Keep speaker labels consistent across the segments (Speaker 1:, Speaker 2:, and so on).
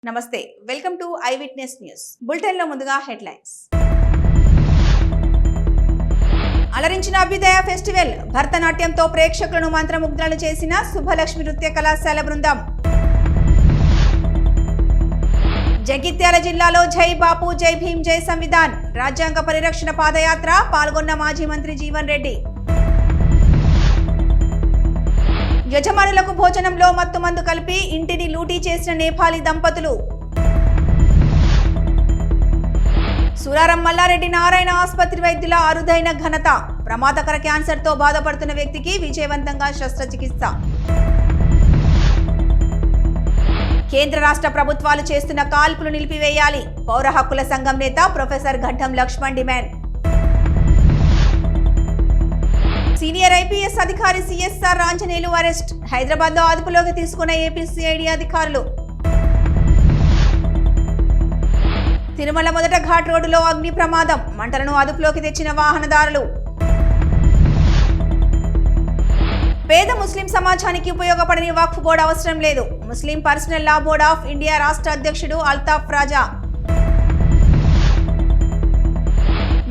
Speaker 1: నమస్తే welcome to I witness news bulletin లో ముందుగా హెడ్లైన్స్ అలరించిన అభ్యుదయ ఫెస్టివల్ భరతనాట్యంతో ప్రేక్షకులను మంత్రముగ్ధులను చేసిన శుభలక్ష్మి నృత్య కళాశాల బృందం జగిత్యాల జిల్లాలో జై బాపు జై భీమ్ జై సంవిధాన్ రాజ్యాంగ పరిరక్షణ పాదయాత్ర పాల్గొన్న మాజీ మంత్రి జీవన్ రెడ్డి యజమానులకు భోజనంలో మత్తుమందు కలిపి ఇంటిని లూటీ చేసిన నేపాలీ దంపతులు సురారం మల్లారెడ్డి నారాయణ ఆసుపత్రి వైద్యుల అరుదైన ఘనత ప్రమాదకర క్యాన్సర్తో బాధపడుతున్న వ్యక్తికి విజయవంతంగా శస్త్రచికిత్స కేంద్ర రాష్ట్ర ప్రభుత్వాలు చేస్తున్న కాల్పులు నిలిపివేయాలి పౌర హక్కుల సంఘం నేత ప్రొఫెసర్ ఘట్టం లక్ష్మణ్ డిమాండ్ సీనియర్ ఐపీఎస్ అధికారి సిఎస్ఆర్ ఆంజనేయులు అరెస్ట్ హైదరాబాద్ లో అదుపులోకి తీసుకున్న ఏపీ సిఐడి అధికారులు తిరుమల మొదట ఘాట్ రోడ్డులో అగ్ని ప్రమాదం మంటలను అదుపులోకి తెచ్చిన వాహనదారులు పేద ముస్లిం సమాజానికి ఉపయోగపడని వక్ఫ్ బోర్డు అవసరం లేదు Muslim personal law board of India రాష్ట్ర అధ్యక్షుడు అల్తాఫ్ రాజా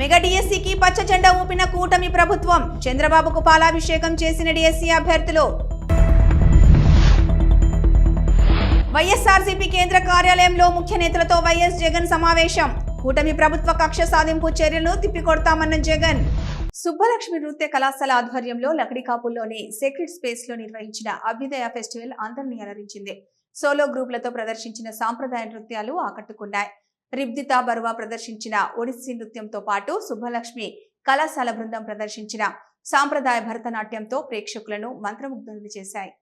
Speaker 1: మెగా డిఎస్సికి పచ్చ జెండా ఊపిన కూటమి ప్రభుత్వం చంద్రబాబుకు పాలాభిషేకం చేసిన డిఎస్సి అభ్యర్థులు వైఎస్ఆర్సీపీ కేంద్ర కార్యాలయంలో ముఖ్య నేతలతో వైఎస్ జగన్ సమావేశం కూటమి ప్రభుత్వ కక్ష సాధింపు చర్యలను తిప్పికొడతామన్న జగన్ సుబ్బలక్ష్మి నృత్య కళాశాల ఆధ్వర్యంలో లకడికాపుల్లోని సేక్రెడ్ స్పేస్ లో నిర్వహించిన అభ్యుదయ ఫెస్టివల్ అందరినీ అలరించింది సోలో గ్రూపులతో ప్రదర్శించిన సాంప్రదాయ నృత్యాలు ఆకట్టుకున్నాయి రిబ్దితా బరువా ప్రదర్శించిన ఒడిస్సీ నృత్యంతో పాటు సుబ్బలక్ష్మి కళాశాల బృందం ప్రదర్శించిన సాంప్రదాయ భరతనాట్యంతో ప్రేక్షకులను మంత్రముగ్ధులు చేశాయి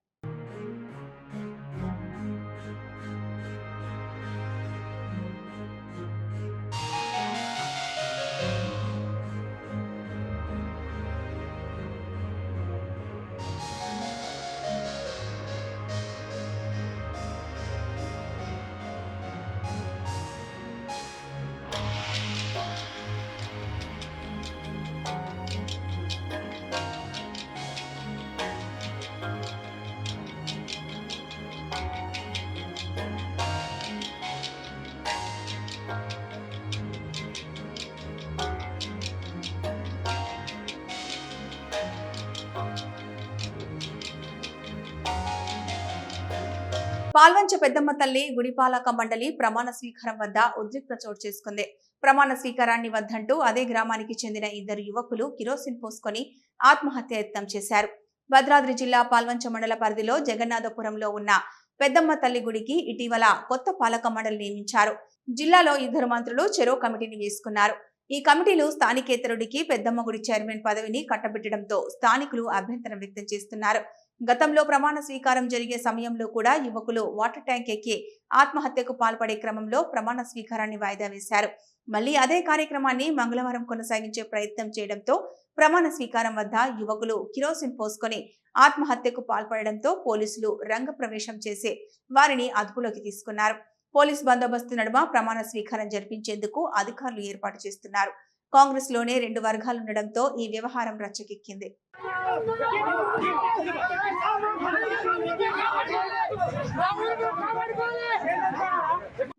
Speaker 1: పాల్వంచ పెద్దమ్మ తల్లి గుడిపాలక మండలి ప్రమాణ స్వీకారం వద్ద ఉద్రిక్త చోటు చేసుకుంది ప్రమాణ స్వీకారాన్ని వద్దంటూ అదే గ్రామానికి చెందిన ఇద్దరు యువకులు కిరోసిన్ పోసుకొని ఆత్మహత్య యత్నం చేశారు భద్రాద్రి జిల్లా పాల్వంచ మండల పరిధిలో జగన్నాథపురంలో ఉన్న పెద్దమ్మ తల్లి గుడికి ఇటీవల కొత్త పాలక మండలి నియమించారు జిల్లాలో ఇద్దరు మంత్రులు చెరో కమిటీని వేసుకున్నారు ఈ కమిటీలు స్థానికేతరుడికి పెద్దమ్మ గుడి చైర్మన్ పదవిని కట్టబెట్టడంతో స్థానికులు అభ్యంతరం వ్యక్తం చేస్తున్నారు గతంలో ప్రమాణ స్వీకారం జరిగే సమయంలో కూడా యువకులు వాటర్ ట్యాంక్ ఎక్కి ఆత్మహత్యకు పాల్పడే క్రమంలో ప్రమాణ స్వీకారాన్ని వాయిదా వేశారు మళ్లీ అదే కార్యక్రమాన్ని మంగళవారం కొనసాగించే ప్రయత్నం చేయడంతో ప్రమాణ స్వీకారం వద్ద యువకులు కిరోసిన్ పోసుకొని ఆత్మహత్యకు పాల్పడడంతో పోలీసులు రంగప్రవేశం చేసి వారిని అదుపులోకి తీసుకున్నారు పోలీస్ బందోబస్తు నడుమ ప్రమాణ స్వీకారం జరిపించేందుకు అధికారులు ఏర్పాటు చేస్తున్నారు కాంగ్రెస్ లోనే రెండు వర్గాలుండడంతో ఈ వ్యవహారం రచ్చకెక్కింది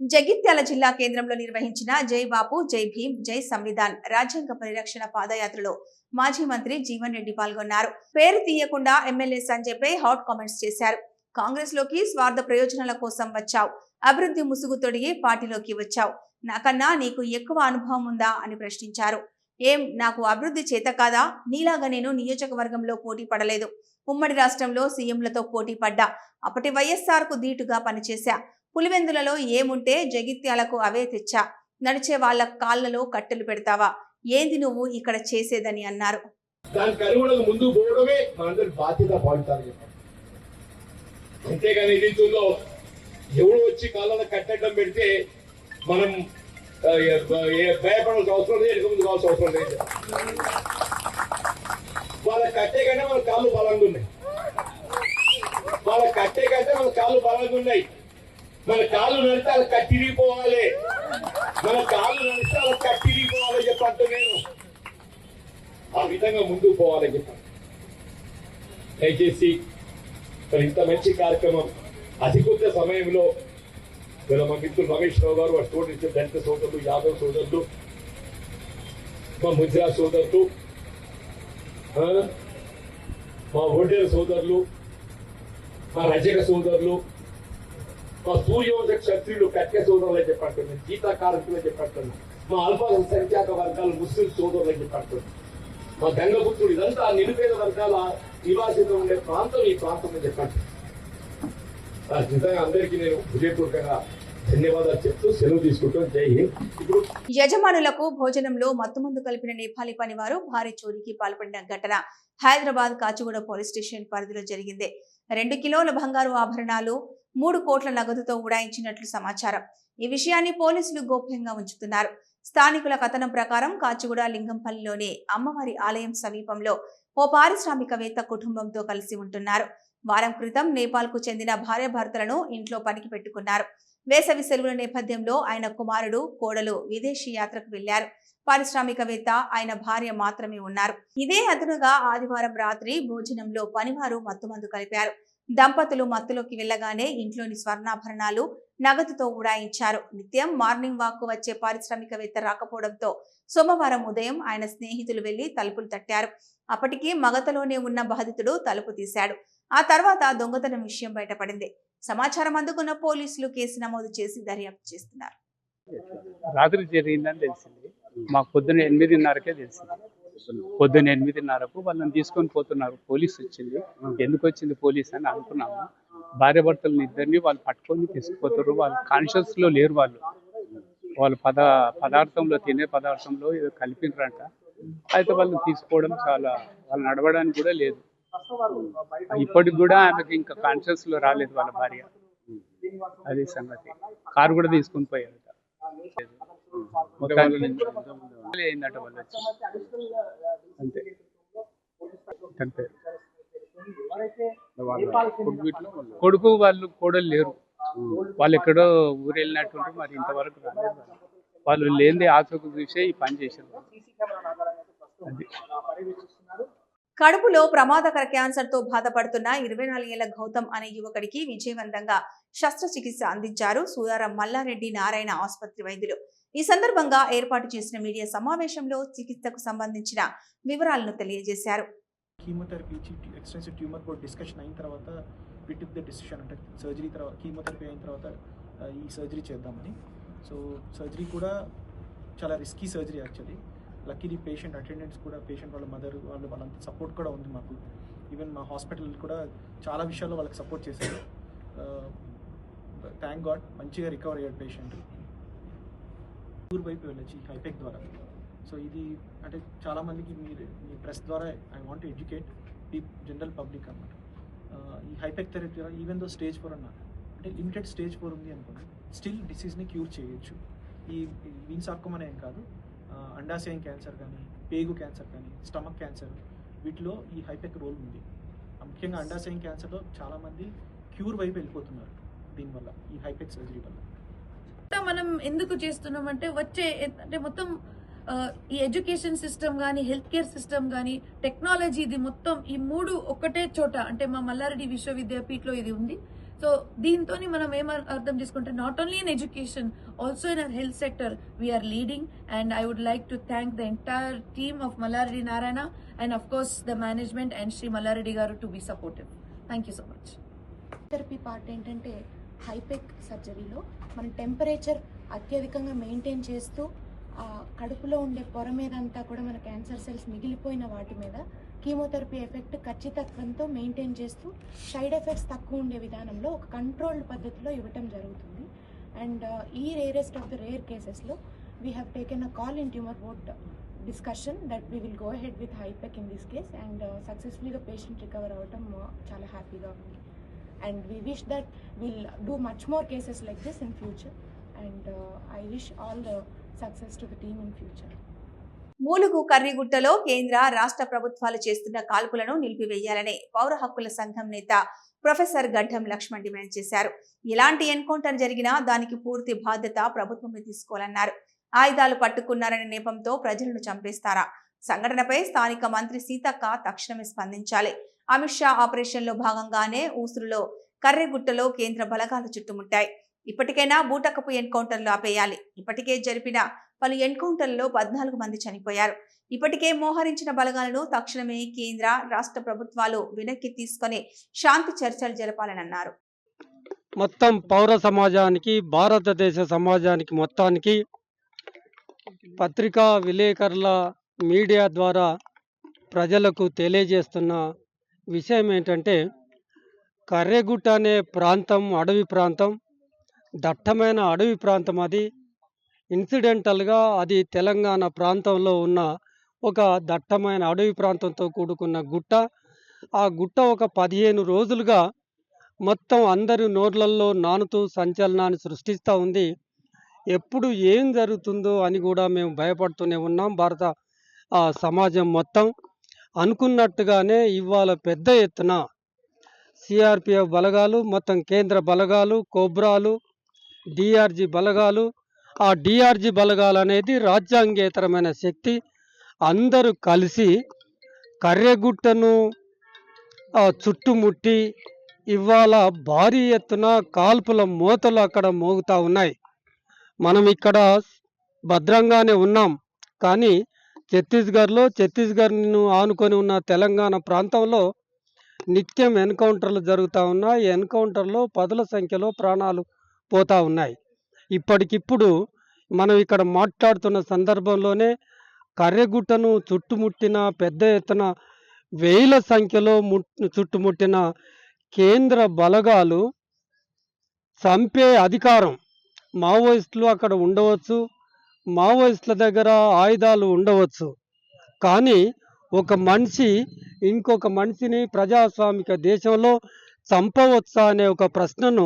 Speaker 1: జగిత్యాల జిల్లా కేంద్రంలో నిర్వహించిన జై బాపు జై భీమ్ జై సంవిధాన్ రాజ్యాంగ పరిరక్షణ పాదయాత్రలో మాజీ మంత్రి జీవన్ రెడ్డి పాల్గొన్నారు పేరు తీయకుండా ఎమ్మెల్యే సంజయ్ పై హాట్ కామెంట్స్ చేశారు కాంగ్రెస్ లోకి స్వార్థ ప్రయోజనాల కోసం వచ్చావు అభివృద్ధి ముసుగు తొడిగి పార్టీలోకి వచ్చావు నాకన్నా నీకు ఎక్కువ అనుభవం ఉందా అని ప్రశ్నించారు ఏం నాకు అభివృద్ధి చేత కాదా నీలాగా నేను నియోజకవర్గంలో పోటీ పడలేదు ఉమ్మడి రాష్ట్రంలో సీఎంలతో పోటీ పడ్డా అప్పటి వైఎస్ఆర్ కు ధీటుగా పనిచేశా పులివెందులలో ఏముంటే జగిత్యాలకు అవే తెచ్చా నడిచే వాళ్ళ కాళ్లలో కట్టెలు పెడతావా ఏంది నువ్వు ఇక్కడ చేసేదని అన్నారు
Speaker 2: ఎవరు వచ్చి కాళ్ళ కట్టడం పెడితే మనం భయపడాల్సిన అవసరం లేదు ఎదుగు ముందు కావాల్సిన అవసరం లేదు వాళ్ళ కట్టే కంటే మన కాళ్ళు బలంగా ఉన్నాయి వాళ్ళ కట్టే కంటే మన కాళ్ళు బలంగా ఉన్నాయి మన కాళ్ళు నడిస్తే వాళ్ళ కట్టిరిగిపోవాలి మన కాళ్ళు నడిస్తే వాళ్ళ కట్టిరిగిపోవాలి చెప్పంటూ నేను ఆ విధంగా ముందుకు పోవాలని చెప్పాను దయచేసి ఇంత మంచి కార్యక్రమం అతి కొద్ది సమయంలో వీళ్ళ మా మిత్రులు మహేష్ రావు గారు, వారి తోటి దళిత సోదరులు, యాదవ్ సోదరులు, మా ముద్రా సోదరులు, మా ఒడ్డేర సోదరులు, మా రజక సోదరులు, మా సూర్యవంశ క్షత్రియులు కట్య సోదరులు అని చెప్పంటున్నాను, గీతా కార్మికులు చెప్పంటున్నాను, మా అల్పసంఖ్యాక వర్గాలు ముస్లిం సోదరులు అని చెప్పంటున్నాను, మా గంగపుత్రుడు, ఇదంతా నిరుపేద వర్గాల నివాసితం ఉండే ప్రాంతం ఈ ప్రాంతం అని చెప్పండి. నిజంగా అందరికీ నేను హృదయపూర్వకంగా ధన్యవాదాలు చెప్తూ సెలవు తీసుకుంటాం. జై హింద్. ఇప్పుడు
Speaker 1: యజమానులకు భోజనంలో మత్తుమందు కలిపిన నేపాలీ పనివారు భారీ చోరీకి పాల్పడిన ఘటన హైదరాబాద్ కాచిగూడ పోలీస్ స్టేషన్ పరిధిలో జరిగింది. 2 కిలోల బంగారు ఆభరణాలు, 3 కోట్ల నగదుతో ఉడాయించినట్లు సమాచారం. ఈ విషయాన్ని పోలీసులు గోప్యంగా ఉంచుతున్నారు. స్థానికుల కథనం ప్రకారం కాచిగూడ లింగంపల్లిలోని అమ్మవారి ఆలయం సమీపంలో ఓ పారిశ్రామికవేత్త కుటుంబంతో కలిసి ఉంటున్నారు. వారం క్రితం నేపాల్కు చెందిన భార్యాభర్తలను ఇంట్లో పనికి పెట్టుకున్నారు. వేసవి సెలవుల నేపథ్యంలో ఆయన కుమారుడు, కోడలు విదేశీ యాత్రకు వెళ్లారు. పారిశ్రామికవేత్త, ఆయన భార్య మాత్రమే ఉన్నారు. ఇదే అదనుగా ఆదివారం రాత్రి భోజనంలో పనివారు మత్తుమందు కలిపారు. దంపతులు మత్తులోకి వెళ్లగానే ఇంట్లోని స్వర్ణాభరణాలు, నగదుతో ఉడాయించారు. నిత్యం మార్నింగ్ వాక్ కు వచ్చే పారిశ్రామికవేత్త రాకపోవడంతో సోమవారం ఉదయం ఆయన స్నేహితులు వెళ్లి తలుపులు తట్టారు. అప్పటికే మగతలోనే ఉన్న బాధితుడు తలుపు తీశాడు. ఆ తర్వాత దొంగతనం విషయం బయటపడింది. సమాచారం అందుకున్న పోలీసులు కేసు నమోదు చేసి దర్యాప్తు చేస్తున్నారు.
Speaker 3: రాత్రి జరిగిందని తెలిసింది. మాకు పొద్దున్న 8:30కే తెలిసింది. పొద్దున్న 8:30కు వాళ్ళని తీసుకొని పోతున్నారు. పోలీస్ వచ్చింది. ఎందుకు వచ్చింది పోలీస్ అని అనుకున్నాము. భార్యాభర్తలను ఇద్దరిని వాళ్ళు పట్టుకొని తీసుకుపోతారు. వాళ్ళు కాన్షియస్ లో లేరు. వాళ్ళు పదార్థంలో తినే పదార్థంలో ఏదో కలిపినరంట. అయితే వాళ్ళని తీసుకోవడం వాళ్ళు నడవడానికి కూడా లేదు. ఇప్పటికి కూడా ఆమెకి ఇంకా కాన్షియస్ లో రాలేదు వాళ్ళ భార్య. అది సంగతి. కారు కూడా తీసుకుని పోయారు. మొత్తానికి అయిందట వాళ్ళు వచ్చి. అంతే. కొడుకు వాళ్ళు కోడలు లేరు. వాళ్ళు ఎక్కడో ఊరు వెళ్ళినట్టుంటే మరి ఇంతవరకు రాలేదు. వాళ్ళు లేనిదే ఆచూకు చూసే ఈ పని చేశారు. అది
Speaker 1: కడుపులో ప్రమాదకర క్యాన్సర్ తో బాధపడుతున్న 24 ఏళ్ల గౌతమ్ అనే యువకుడికి విజయవంతంగా శస్త్రచికిత్స అందించారు సూయారం మల్లారెడ్డి నారాయణ ఆసుపత్రి వైద్యులు. ఈ సందర్భంగా ఏర్పాటు చేసిన మీడియా సమావేశంలో చికిత్సకు సంబంధించిన వివరాలను తెలియజేశారు.
Speaker 4: Chemotherapy extensive tumour board discussion అయిన తర్వాత వి టుక్ ద డిసిషన్, అంటే సర్జరీ తర్వాత కీమోథెరపీ అయిన తర్వాత ఈ సర్జరీ చేద్దామని. సో సర్జరీ కూడా చాలా risky surgery actually. Luckily patient attendants కూడా, పేషెంట్ వాళ్ళ మదర్ వాళ్ళంతా సపోర్ట్ కూడా ఉంది మాకు. ఈవెన్ మా హాస్పిటల్ కూడా చాలా విషయాల్లో వాళ్ళకి సపోర్ట్ చేశారు. థ్యాంక్ గాడ్ మంచిగా రికవర్ అయ్యాడు పేషెంట్. ఊరు వైపు వెళ్ళొచ్చు ఈ హైపెక్ ద్వారా. సో ఇది అంటే చాలామందికి మీ ప్రెస్ ద్వారా I want to educate general public అన్నమాట. ఈ హైపెక్ థెరపీ ద్వారా ఈవెన్ దో స్టేజ్ 4 అన్న, అంటే లిమిటెడ్ స్టేజ్ 4 ఉంది అనుకోండి, స్టిల్ డిసీజ్ని క్యూర్ చేయొచ్చు. ఈ వీన్ సార్కోమా ఏం కాదు, అండాశయం క్యాన్సర్ కానీ, పేగు క్యాన్సర్ కానీ, స్టమక్ క్యాన్సర్, వీటిలో ఈ హైపెక్ రోల్ ఉంది. ముఖ్యంగా అండాశయం క్యాన్సర్లో చాలామంది క్యూర్ వైపు వెళ్ళిపోతున్నారు దీనివల్ల, ఈ హైపెక్ సర్జరీ వల్ల.
Speaker 5: మనం ఎందుకు చేస్తున్నామంటే అంటే మొత్తం ఈ ఎడ్యుకేషన్ సిస్టమ్ కానీ, హెల్త్ కేర్ సిస్టమ్ కానీ, టెక్నాలజీ, ఇది మొత్తం ఈ 3 ఒక్కటే చోట, అంటే మా మల్లారెడ్డి విశ్వవిద్యాపీఠలో ఇది ఉంది. సో దీంతో మనం ఏం అర్థం చేసుకుంటే not only in education, also in our health sector we are leading. And I would like to thank the entire team of Mallareddy Narayana and of course the management and Shri Mallareddy గారు to be supportive. Thank you so much.
Speaker 6: Therapy part ఏంటంటే హైపెక్ సర్జరీలో మనం temperature అత్యధికంగా maintain చేస్తూ కడుపులో ఉండే పొర మీద అంతా కూడా మన క్యాన్సర్ సెల్స్ మిగిలిపోయిన వాటి మీద కీమోథెరపీ ఎఫెక్ట్ ఖచ్చితత్వంతో మెయింటైన్ చేస్తూ సైడ్ ఎఫెక్ట్స్ తక్కువ ఉండే విధానంలో ఒక కంట్రోల్డ్ పద్ధతిలో ఇవ్వటం జరుగుతుంది. అండ్ ఈ రేరెస్ట్ ఆఫ్ ద రేర్ కేసెస్లో we have taken a call in tumour board discussion that we will go ahead with హైపెక్ ఇన్ దిస్ కేస్ అండ్ సక్సెస్ఫుల్గా పేషెంట్ రికవర్ అవ్వటం చాలా హ్యాపీగా ఉంది. And we wish that we'll do much more cases like this in future, and I wish all the success to the team in future.
Speaker 1: మూలుగు కర్రిగుట్టలో కేంద్ర రాష్ట్ర ప్రభుత్వాలు చేస్తున్న కాల్పులను నిలిపివేయాలని పౌర హక్కుల సంఘం నేత ప్రొఫెసర్ గడ్డం లక్ష్మణ్ డిమాండ్ చేశారు. ఎలాంటి ఎన్కౌంటర్ జరిగినా దానికి పూర్తి బాధ్యత ప్రభుత్వమే తీసుకోవాలన్నారు. ఆయుధాలు పట్టుకున్నారనే నెపంతో ప్రజలను చంపేస్తారా? సంఘటనపై స్థానిక మంత్రి సీతక్క తక్షణమే స్పందించాలి. అమిత్ షా ఆపరేషన్లో భాగంగానే ఊసురులో కర్రెగుట్టలో కేంద్ర బలగాలు చుట్టుముట్టాయి. ఇప్పటికైనా బూటకపు ఎన్కౌంటర్లు ఆపేయాలి. ఇప్పటికే జరిపిన పలు ఎన్కౌంటర్లలో 14 మంది చనిపోయారు. ఇప్పటికే మోహరించిన బలగాలను తక్షణమే కేంద్ర, రాష్ట్ర ప్రభుత్వాలు వెనక్కి తీసుకొని శాంతి చర్చలు జరపాలని అన్నారు.
Speaker 7: మొత్తం పౌర సమాజానికి, భారతదేశ సమాజానికి మొత్తానికి పత్రికా విలేకరుల మీడియా ద్వారా ప్రజలకు తెలియజేస్తున్న విషయం ఏంటంటే, కర్రెగుట్ట అనే ప్రాంతం అడవి ప్రాంతం, దట్టమైన అడవి ప్రాంతం. అది ఇన్సిడెంటల్గా అది తెలంగాణ ప్రాంతంలో ఉన్న ఒక దట్టమైన అడవి ప్రాంతంతో కూడుకున్న గుట్ట. ఆ గుట్ట ఒక 15 రోజులుగా మొత్తం అందరి నోర్లల్లో నానుతూ సంచలనాన్ని సృష్టిస్తూ ఉంది. ఎప్పుడు ఏం జరుగుతుందో అని కూడా మేము భయపడుతూనే ఉన్నాం. భారత సమాజం మొత్తం అనుకున్నట్టుగానే ఇవాళ పెద్ద ఎత్తున సిఆర్పిఎఫ్ బలగాలు, మొత్తం కేంద్ర బలగాలు, కోబ్రాలు, డిఆర్జీ బలగాలు, ఆ డిఆర్జీ బలగాలు అనేది రాజ్యాంగేతరమైన శక్తి, అందరూ కలిసి కర్రెగుట్టను చుట్టుముట్టి ఇవాళ భారీ ఎత్తున కాల్పుల మోతలు అక్కడ మోగుతూ ఉన్నాయి. మనం ఇక్కడ భద్రంగానే ఉన్నాం, కానీ ఛత్తీస్గఢ్ను ఆనుకొని ఉన్న తెలంగాణ ప్రాంతంలో నిత్యం ఎన్కౌంటర్లు జరుగుతూ ఉన్నాయి. ఎన్కౌంటర్లో 10ల సంఖ్యలో ప్రాణాలు పోతూ ఉన్నాయి. ఇప్పటికిప్పుడు మనం ఇక్కడ మాట్లాడుతున్న సందర్భంలోనే కర్రెగుట్టను చుట్టుముట్టిన పెద్ద ఎత్తున 1000 సంఖ్యలో చుట్టుముట్టిన కేంద్ర బలగాలు చంపే అధికారం మావోయిస్టులు అక్కడ ఉండవచ్చు, మావోయిస్టుల దగ్గర ఆయుధాలు ఉండవచ్చు, కానీ ఒక మనిషి ఇంకొక మనిషిని ప్రజాస్వామిక దేశంలో చంపవచ్చా అనే ఒక ప్రశ్నను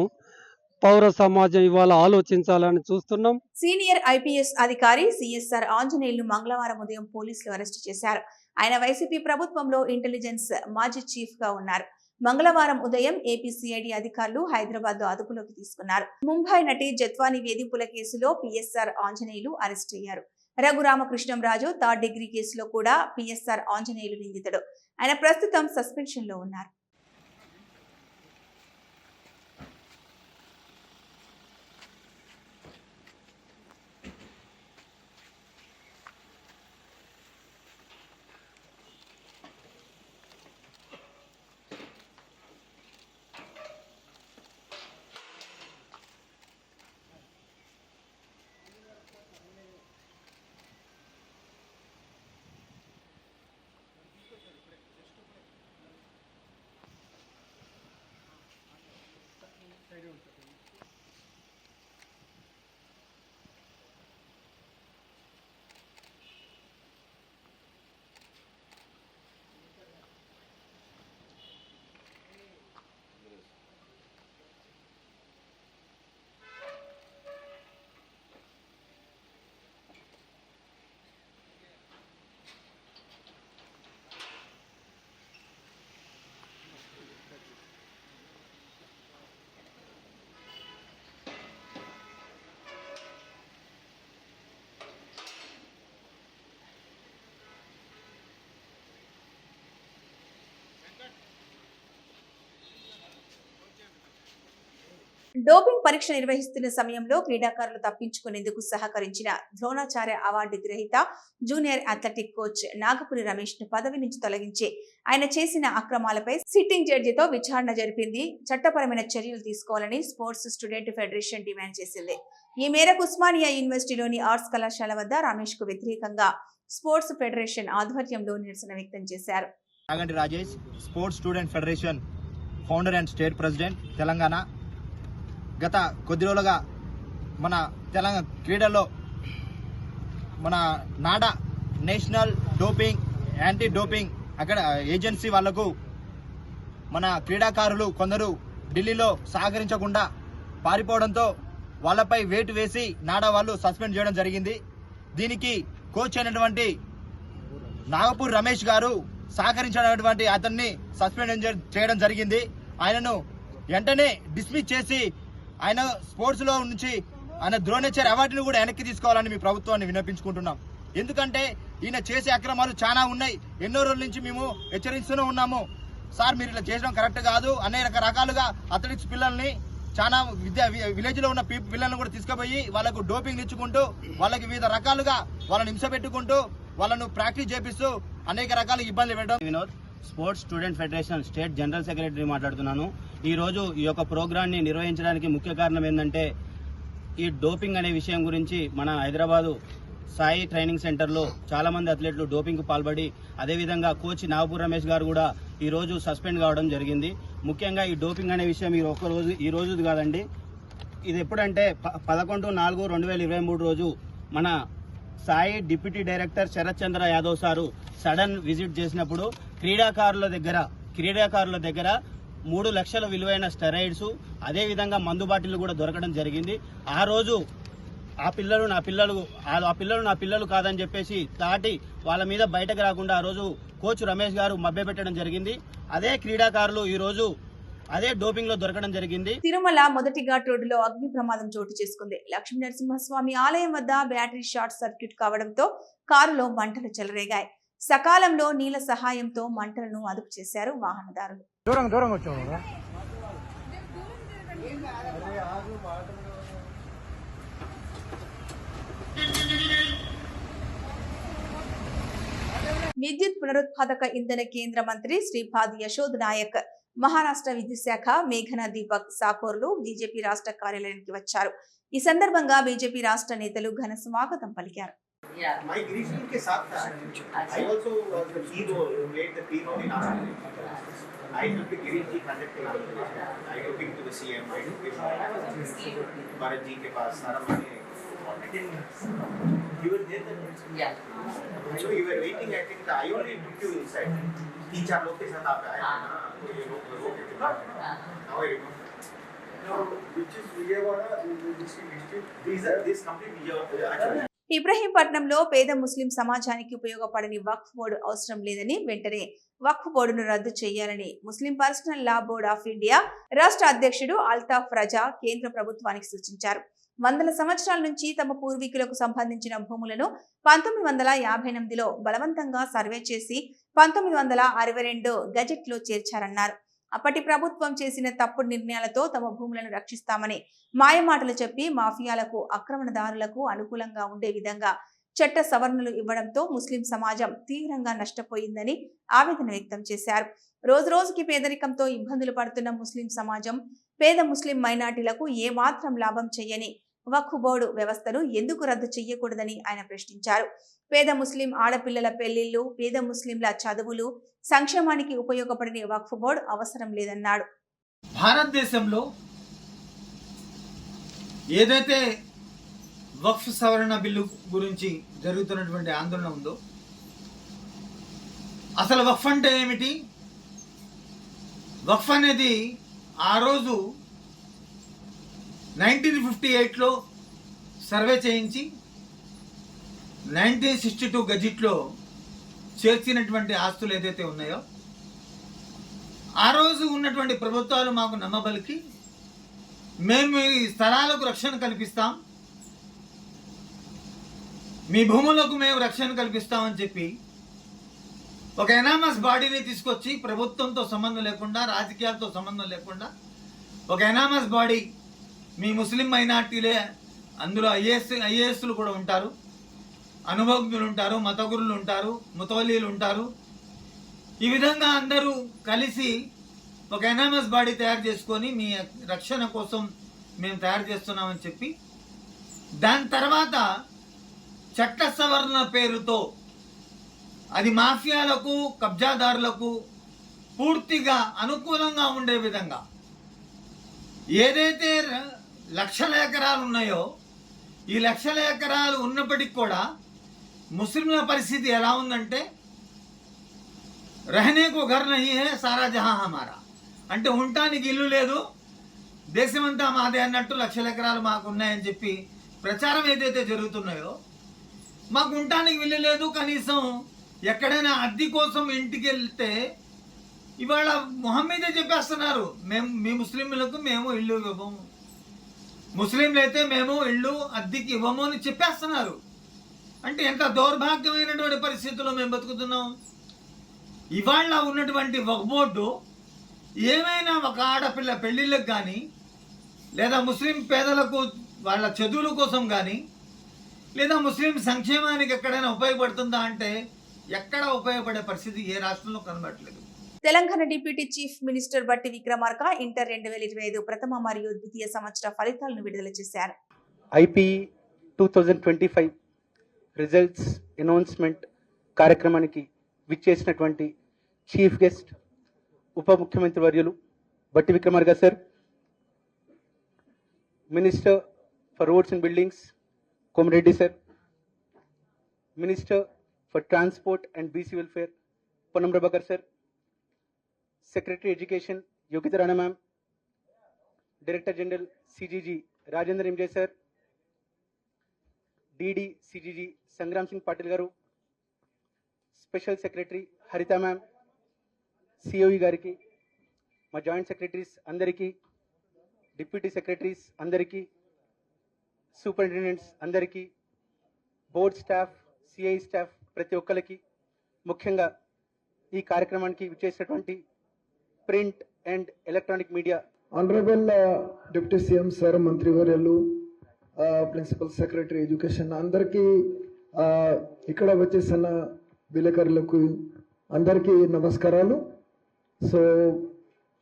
Speaker 7: పౌర సమాజం ఇవాళ ఆలోచించాలని చూస్తున్నాం.
Speaker 1: సీనియర్ ఐపీఎస్ అధికారి సిఎస్ఆర్ ఆంజనేయులు మంగళవారం ఉదయం పోలీసులు అరెస్టు చేశారు. ఆయన వైసీపీ ప్రభుత్వంలో ఇంటెలిజెన్స్ మాజీ చీఫ్ గా ఉన్నారు. మంగళవారం ఉదయం ఏపీసీఐడి అధికారులు హైదరాబాద్ లో అదుపులోకి తీసుకున్నారు. ముంబై నటి జత్వాని వేధింపుల కేసులో పిఎస్ఆర్ ఆంజనేయులు అరెస్ట్ అయ్యారు. రఘురామకృష్ణంరాజు 3rd డిగ్రీ కేసులో కూడా పిఎస్ఆర్ ఆంజనేయులు నిందితుడు. ఆయన ప్రస్తుతం సస్పెన్షన్ లో ఉన్నారు. డోపింగ్ పరీక్ష నిర్వహిస్తున్న సమయంలో క్రీడాకారులు తప్పించుకునేందుకు సహకరించిన ద్రోణాచార్య అవార్డు గ్రహీత junior athletic coach Nagapuri Ramesh ను పదవి నుంచి తొలగించి ఆయన చేసిన అక్రమాలపై సిట్టింగ్ జడ్జితో విచారణ జరిపింది. చట్టపరమైన చర్యలు తీసుకోవాలని స్పోర్ట్స్ స్టూడెంట్ ఫెడరేషన్ డిమాండ్ చేసింది. ఈ మేరకు ఉస్మానియా యూనివర్సిటీలోని ఆర్ట్స్ కళాశాల వద్ద రమేష్ కు వ్యతిరేకంగా స్పోర్ట్స్ ఫెడరేషన్ ఆధ్వర్యంలో నిరసన వ్యక్తం చేశారు.
Speaker 8: Naganti Rajesh, sports student federation founder and state president, Telangana. గత కొద్ది రోజులుగా మన తెలంగాణ క్రీడల్లో మన NADA national doping anti doping అక్కడ ఏజెన్సీ వాళ్లకు మన క్రీడాకారులు కొందరు ఢిల్లీలో సహకరించకుండా పారిపోవడంతో వాళ్ళపై వేటు వేసి నాడా వాళ్ళు సస్పెండ్ చేయడం జరిగింది. దీనికి కోచ్ అయినటువంటి నాగపూర్ రమేష్ గారు సహకరించినటువంటి అతన్ని సస్పెండ్ చేయడం జరిగింది. ఆయనను వెంటనే డిస్మిస్ చేసి ఆయన స్పోర్ట్స్ లో నుంచి ఆయన ద్రోణాచార్య అవార్డును కూడా వెనక్కి తీసుకోవాలని మీ ప్రభుత్వాన్ని విన్నపించుకుంటున్నాం. ఎందుకంటే ఈయన చేసే అక్రమాలు చాలా ఉన్నాయి. ఎన్నో రోజుల నుంచి మేము హెచ్చరిస్తూనే ఉన్నాము. సార్, మీరు ఇలా చేయడం కరెక్ట్ కాదు. అనేక రకాలుగా అథ్లెటిక్స్ పిల్లల్ని చాలా విలేజ్లో ఉన్న పిల్లలను కూడా తీసుకుపోయి వాళ్ళకు డోపింగ్ ఇచ్చుకుంటూ వాళ్ళకి వివిధ రకాలుగా వాళ్ళని హింస పెట్టుకుంటూ వాళ్ళను ప్రాక్టీస్ చేపిస్తూ అనేక రకాల ఇబ్బందులు పెట్టడం. Vinod, sports student federation state general secretary మాట్లాడుతున్నాను. ఈరోజు ఈ యొక్క ప్రోగ్రాన్ని నిర్వహించడానికి ముఖ్య కారణం ఏంటంటే ఈ డోపింగ్ అనే విషయం గురించి మన హైదరాబాదు సాయి ట్రైనింగ్ సెంటర్లో చాలామంది అథ్లెట్లు డోపింగ్కు పాల్పడి అదేవిధంగా కోచ్ నాగపూర్ రమేష్ గారు కూడా ఈరోజు సస్పెండ్ కావడం జరిగింది. ముఖ్యంగా ఈ డోపింగ్ అనే విషయం ఈ రోజు కాదండి, ఇది ఎప్పుడంటే 11/4/2023 రోజు మన సాయి డిప్యూటీ డైరెక్టర్ శరత్ చంద్ర యాదవ్ సారు సడన్ విజిట్ చేసినప్పుడు క్రీడాకారుల దగ్గర 3 లక్షల విలువైన స్టెరాయిడ్స్ అదేవిధంగా మందు బాటిల్ కూడా దొరకడం జరిగింది. ఆ రోజు ఆ పిల్లలు నా పిల్లలు కాదని చెప్పేసి తాటి వాళ్ళ మీద బయటకు రాకుండా ఆ రోజు కోచ్ రమేష్ గారు మభ్యపెట్టడం జరిగింది. అదే క్రీడాకారులు ఈ రోజు అదే డోపింగ్ లో దొరకడం జరిగింది.
Speaker 1: తిరుమల మొదటి ఘాట్ రోడ్డులో అగ్ని ప్రమాదం చోటు చేసుకుంది. లక్ష్మీ నరసింహస్వామి ఆలయం వద్ద బ్యాటరీ షార్ట్ సర్క్యూట్ కావడంతో కారులో మంటలు చెలరేగాయి. సకాలంలో నీళ్ల సహాయంతో మంటలను అదుపు చేశారు వాహనదారులు. విద్యుత్ పునరుత్పాదక ఇంధన కేంద్ర మంత్రి శ్రీపాద్ యశోద్ నాయక్, మహారాష్ట్ర విద్యుత్ శాఖ మేఘనా దీపక్ సాకోర్లు బీజేపీ రాష్ట్ర కార్యాలయానికి వచ్చారు. ఈ సందర్భంగా బీజేపీ రాష్ట్ర నేతలు ఘన స్వాగతం పలికారు.
Speaker 9: You were there then? Yeah. So you were waiting, I think I only took you inside. 3-4 लोग के साथ आप आए ना, तो ये लोग now I remember. No, which is Vijayawada, this complete Vijayawada actually.
Speaker 1: ఇబ్రహీంపట్నంలో పేద ముస్లిం సమాజానికి ఉపయోగపడని వక్ఫ్ బోర్డు అవసరం లేదని, వెంటనే వక్ఫ్ బోర్డును రద్దు చేయాలని Muslim personal law board of India రాష్ట్ర అధ్యక్షుడు అల్తాఫ్ రజా కేంద్ర ప్రభుత్వానికి సూచించారు. వందల సంవత్సరాల నుంచి తమ పూర్వీకులకు సంబంధించిన భూములను 1958లో బలవంతంగా సర్వే చేసి 1962 గజెట్లో చేర్చారన్నారు. అప్పటి ప్రభుత్వం చేసిన తప్పుడు నిర్ణయాలతో తమ భూములను రక్షిస్తామని మాయమాటలు చెప్పి మాఫియాలకు, ఆక్రమణదారులకు అనుకూలంగా ఉండే విధంగా చట్ట సవరణలు ఇవ్వడంతో ముస్లిం సమాజం తీవ్రంగా నష్టపోయిందని ఆవేదన వ్యక్తం చేశారు. రోజురోజుకి పేదరికంతో ఇబ్బందులు పడుతున్న ముస్లిం సమాజం, పేద ముస్లిం మైనార్టీలకు ఏమాత్రం లాభం చేయని వక్ఫ్ బోర్డు వ్యవస్థను ఎందుకు రద్దు చేయకూడదని ఆయన ప్రశ్నించారు. పేద ముస్లిం ఆడపిల్లల పెళ్లిళ్లు, పేద ముస్లింల చదువులు, సంక్షేమానికి ఉపయోగపడని వక్ఫ్ బోర్డు అవసరం లేదన్నాడు.
Speaker 10: భారతదేశంలో ఏదైతే వక్ఫ్ సవరణ బిల్లు గురించి జరుగుతున్నటువంటి ఆందోళన ఉందో, అసలు వక్ఫ్ అంటే ఏమిటి? వక్ఫ్ అనేది ఆ రోజు 1958లో సర్వే చేయించి 1962 గజిట్లో చేర్చినటువంటి ఆస్తులు ఏదైతే ఉన్నాయో, ఆ రోజు ఉన్నటువంటి ప్రభుత్వాలు మాకు నమ్మబలికి మేము ఈ స్థలాలకు రక్షణ కల్పిస్తాం, మీ భూములకు మేము రక్షణ కల్పిస్తామని చెప్పి ఒక ఎనామస్ బాడీని తీసుకొచ్చి ప్రభుత్వంతో సంబంధం లేకుండా, రాజకీయాలతో సంబంధం లేకుండా ఒక ఎనామస్ బాడీ, మీ ముస్లిం మైనార్టీలే, అందులో ఐఏఎస్లు కూడా ఉంటారు, అనుభవజ్ఞులు ఉంటారు, మతగురులు ఉంటారు, ముతవల్లీలు ఉంటారు, ఈ విధంగా అందరూ కలిసి ఒక ఎనామస్ బాడీ తయారు చేసుకొని మీ రక్షణ కోసం మేము తయారు చేస్తున్నామని చెప్పి, దాని తర్వాత చట్ట సవరణ పేరుతో అది మాఫియాలకు, కబ్జాదారులకు పూర్తిగా అనుకూలంగా ఉండే విధంగా ఏదైతే లక్షల ఎకరాలు ఉన్నాయో, ఈ లక్షల ఎకరాలు ఉన్నప్పటికీ కూడా ముస్లింల పరిస్థితి ఎలా ఉందంటే, రహనే కో ఘర్ నహీ హై సారా జహాం హమారా, అంటే ఉండటానికి ఇల్లు లేదు, దేశమంతా మాదే అన్నట్టు లక్షల ఎకరాలు మాకు ఉన్నాయని చెప్పి ప్రచారం ఏదైతే జరుగుతున్నాయో, మాకు ఉండటానికి ఇల్లు లేదు, కనీసం ఎక్కడైనా అద్దె కోసం ఇంటికి వెళ్తే ఇవాళ మొహం మీదే చెప్పేస్తున్నారు, మేము మీ ముస్లింలకు మేము ఇల్లు ఇవ్వము, ముస్లింలు అయితే మేము ఇల్లు అద్దెకి ఇవ్వము అని చెప్పేస్తున్నారు. అంటే ఎంత దౌర్భాగ్యమైనటువంటి పరిస్థితుల్లో మేము బతుకుతున్నాం. ఇవాళ ఉన్నటువంటి వక్ఫ్ బోర్డు ఏమైనా ఒక ఆడపిల్ల పెళ్లిళ్ళకి కానీ, లేదా ముస్లిం పేదలకు వాళ్ళ చదువుల కోసం కానీ లేదా ముస్లిం సంక్షేమానికి ఎక్కడైనా ఉపయోగపడుతుందా అంటే ఎక్కడ ఉపయోగపడే పరిస్థితి ఏ రాష్ట్రంలో కనబడట్లేదు.
Speaker 1: తెలంగాణ డిప్యూటీ చీఫ్ మినిస్టర్ బట్టి విక్రమార్క ఇంటర్ 2025 ప్రథమ మరియు ద్వితీయ సంవత్సర ఫలితాలను విడుదల చేశారు.
Speaker 11: ఐపీ 2025 రిజల్ట్స్ అనౌన్స్మెంట్ కార్యక్రమానికి విచ్చేసినటువంటి చీఫ్ గెస్ట్ ఉప ముఖ్యమంత్రి వర్యులు Bhatti Vikramarka sir, minister for roads and buildings Komareddy sir, minister for transport and BC welfare Ponnam Prabhakar sir, secretary education Yogita Rana ma'am, director general CGG Rajendra MJ sir, DD CGG Sangram Singh Patil garu, special secretary Haritha ma'am, COE గారికి, మా joint secretaries అందరికీ, deputy secretaries అందరికీ, superintendents అందరికీ, board staff, CI staff ప్రతి ఒక్కరికి, ముఖ్యంగా ఈ కార్యక్రమానికి విచ్చేసినటువంటి print and electronic media
Speaker 12: honourable deputy CM sir, మంత్రివర్యులు, ప్రిన్సిపల్ సెక్రటరీ ఎడ్యుకేషన్ అందరికీ, ఇక్కడ వచ్చేసిన విలేకరులకు అందరికీ నమస్కారాలు. So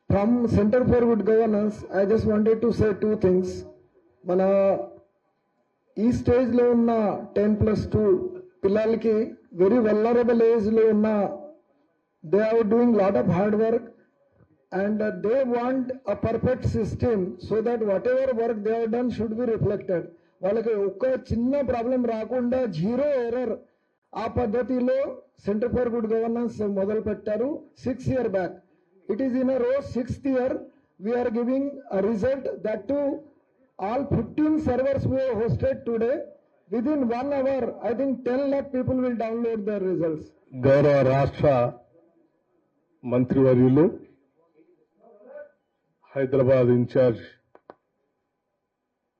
Speaker 12: from centre for good governance I just wanted to say 2 things. మన ఈ స్టేజ్లో ఉన్న 10+2 పిల్లలకి వెరీ వల్నరబుల్ ఏజ్లో ఉన్న they are doing lot of hard work and they want a perfect system so that whatever work they have done should be reflected. వాళ్ళకి ఒక్క చిన్న ప్రాబ్లం రాకుండా 0 ఎర్రర్ ఆ పద్ధతిలో సెంటర్ ఫర్ గుడ్ గవర్నెన్స్ మొదలు పెట్టారు 6 years back. It is in a రో 6th year we are giving a result that to all 15 servers we have hosted today. Within 1 hour I think 10 lakh people will download their results.
Speaker 2: గౌరవ రాష్ట్ర మంత్రివర్యులు, Hyderabad incharge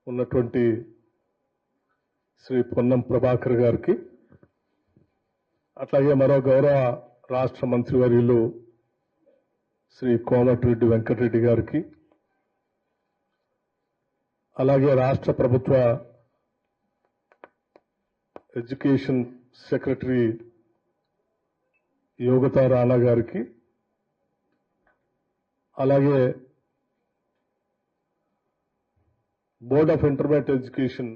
Speaker 2: ఉన్నటువంటి శ్రీ పొన్నం ప్రభాకర్ గారికి, అట్లాగే మరో గౌరవ రాష్ట్ర మంత్రివర్యులు శ్రీ కోమటిరెడ్డి వెంకటరెడ్డి గారికి, అలాగే రాష్ట్ర ప్రభుత్వ ఎడ్యుకేషన్ సెక్రటరీ యోగిత రాణా గారికి, అలాగే board of intermediate education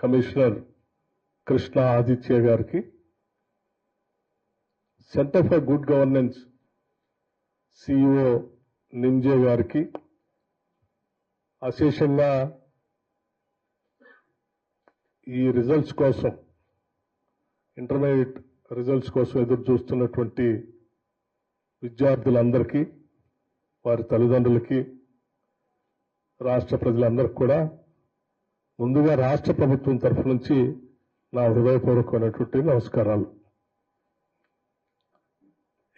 Speaker 2: commissioner Krishna Aditya గారికి, centre for good governance CEO నింజే గారికి, అశేషంగా ఈ రిజల్ట్స్ కోసం, ఇంటర్మీడియట్ రిజల్ట్స్ కోసం ఎదురు చూస్తున్నటువంటి విద్యార్థులందరికీ, వారి తల్లిదండ్రులకి, రాష్ట్ర ప్రజలందరికీ కూడా ముందుగా రాష్ట్ర ప్రభుత్వం తరఫు నుంచి నా హృదయపూర్వకమైనటువంటి నమస్కారాలు.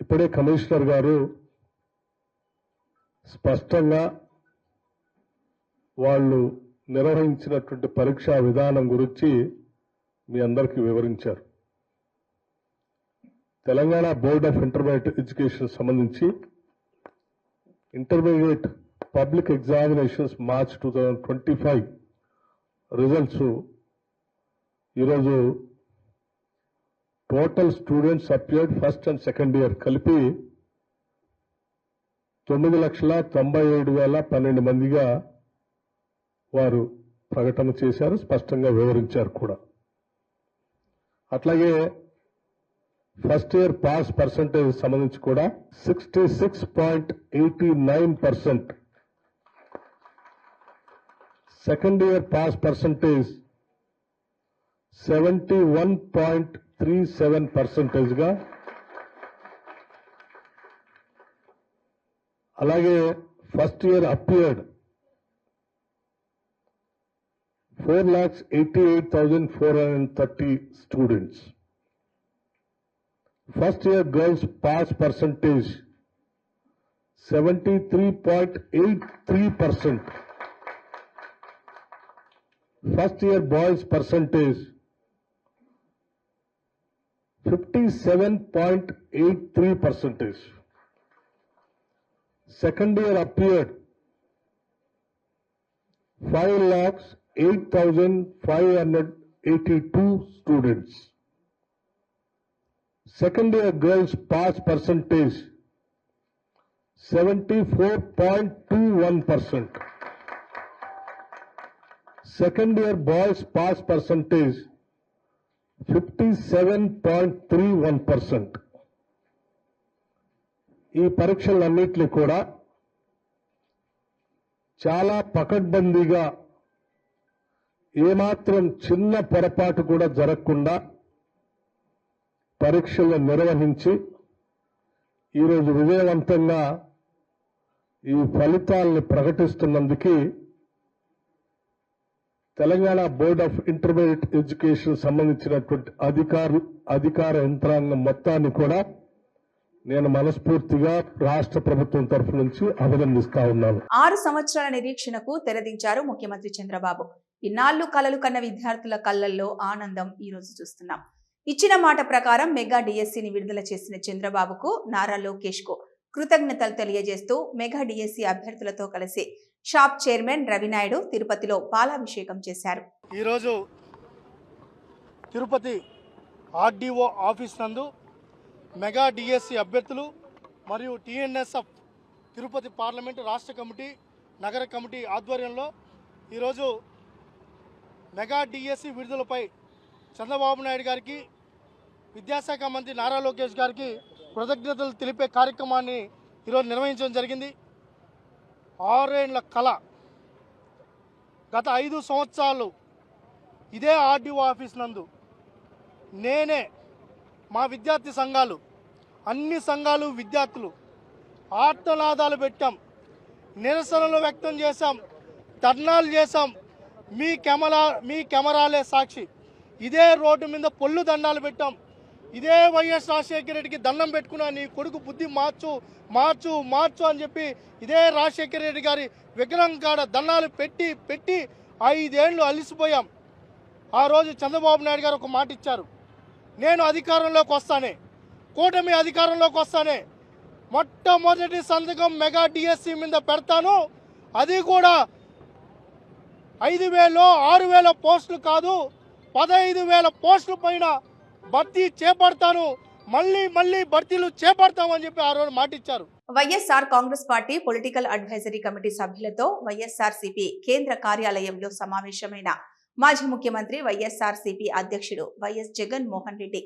Speaker 2: ఇప్పుడే కమిషనర్ గారు స్పష్టంగా వాళ్ళు నిర్వహించినటువంటి పరీక్షా విధానం గురించి మీ అందరికీ వివరించారు. Telangana board of intermediate education సంబంధించి intermediate public examinations March 2025 results ఈరోజు total students appeared first and second year కలిపి 9,97,12 మందిగా వారు ప్రకటన చేశారు, స్పష్టంగా వివరించారు కూడా. అట్లాగే ఫస్ట్ ఇయర్ పాస్ పర్సంటేజ్ సంబంధించి కూడా 66.89%, సెకండ్ ఇయర్ పాస్ పర్సంటేజ్ 71.37%గా, అలాగే first year appeared 4,88,430 students. First year girls pass percentage 73.83%. First year boys percentage 57.83%. Second year appeared
Speaker 12: 5,08,582 students. Second year girls pass percentage 74.21%. Second year boys pass percentage 57.31%. ఈ పరీక్షలన్నింటినీ కూడా చాలా పకడ్బందీగా ఏమాత్రం చిన్న పొరపాటు కూడా జరగకుండా పరీక్షలు నిర్వహించి ఈరోజు విజయవంతంగా ఈ ఫలితాలను ప్రకటిస్తున్నందుకు Telangana board of intermediate education సంబంధించినటువంటి అధికార యంత్రాంగం మొత్తాన్ని కూడా నేను మనస్ఫూర్తిగా రాష్ట్ర ప్రభుత్వం తరఫు నుంచి అభినందిస్తా ఉన్నాను.
Speaker 1: 6 సంవత్సరాల నిరీక్షణకు తెరదించారు ముఖ్యమంత్రి చంద్రబాబు. ఇన్నాళ్లు కలలు కన్న విద్యార్థుల కళ్లల్లో ఆనందం ఈ రోజు చూస్తున్నాం. ఇచ్చిన మాట ప్రకారం మెగా డిఎస్సిని విడుదల చేసిన చంద్రబాబుకు, నారా లోకేష్ కు కృతజ్ఞతలు తెలియజేస్తూ మెగా డిఎస్సి అభ్యర్థులతో కలిసి షాప్ చైర్మన్ రవినాయుడు తిరుపతిలో పాలాభిషేకం చేశారు.
Speaker 10: ఈరోజు తిరుపతి ఆర్డీఓ ఆఫీస్ నందు మెగా డిఎస్సి అభ్యర్థులు మరియు టీఎన్ఎస్ఎఫ్ తిరుపతి పార్లమెంటు రాష్ట్ర కమిటీ నగర కమిటీ ఆధ్వర్యంలో ఈరోజు మెగా డిఎస్సి విడుదలపై చంద్రబాబు నాయుడు గారికి, విద్యాశాఖ మంత్రి నారా లోకేష్ గారికి కృతజ్ఞతలు తెలిపే కార్యక్రమాన్ని ఈరోజు నిర్వహించడం జరిగింది. 6 ఏళ్ల కళ, గత 5 సంవత్సరాలు ఇదే ఆర్డీఓ ఆఫీస్ నందు నేనే, మా విద్యార్థి సంఘాలు, అన్ని సంఘాలు, విద్యార్థులు ఆర్తనాదాలు పెట్టాం, నిరసనలు వ్యక్తం చేశాం, ధర్నాలు చేశాం. మీ కెమెరాలే సాక్షి. ఇదే రోడ్డు మీద పొల్లు దండాలు పెట్టాం. ఇదే వైఎస్ రాజశేఖర రెడ్డికి దండం పెట్టుకున్నా, నీ కొడుకు బుద్ధి మార్చు మార్చు మార్చు అని చెప్పి ఇదే రాజశేఖర రెడ్డి గారి విగ్రహం కాడ దండాలు పెట్టి 5 ఏళ్ళు అలిసిపోయాం. ఆ రోజు చంద్రబాబు నాయుడు గారు ఒక మాట ఇచ్చారు, నేను అధికారంలోకి వస్తానే, కూటమి అధికారంలోకి వస్తానే, మొట్టమొదటి సంతకం మెగా డిఎస్సి మీద పెడతాను, అది కూడా 5,000 6,000 పోస్టులు కాదు, 15,000 పోస్టుల పైన భర్తీ చేపడతాను, మళ్ళీ భర్తీలు చేపడతామని చెప్పి ఆ రోజు మాట ఇచ్చారు.
Speaker 1: YSR Congress party political advisory committee సభ్యులతో వైఎస్ఆర్సీపీ కేంద్ర కార్యాలయంలో సమావేశమైన మాజీ ముఖ్యమంత్రి వైఎస్ఆర్సీపీ అధ్యక్షుడు వైఎస్ జగన్ మోహన్ రెడ్డి.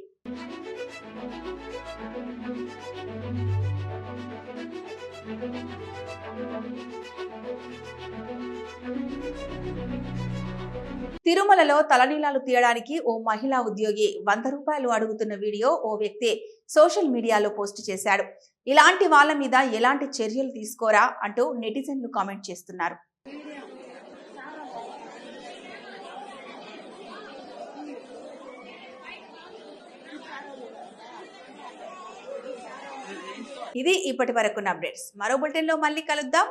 Speaker 1: తిరుమలలో తలనీలాలు తీయడానికి ఓ మహిళా ఉద్యోగి 100 రూపాయలు అడుగుతున్న వీడియో ఓ వ్యక్తి సోషల్ మీడియాలో పోస్ట్ చేశాడు. ఇలాంటి వాళ్ళ మీద ఎలాంటి చర్యలు తీసుకోరా అంటూ నెటిజన్లు కామెంట్ చేస్తున్నారు. ఇది ఇప్పటి వరకున్న అప్డేట్స్. మరో బులెటిన్ లో మళ్ళీ కలుద్దాం.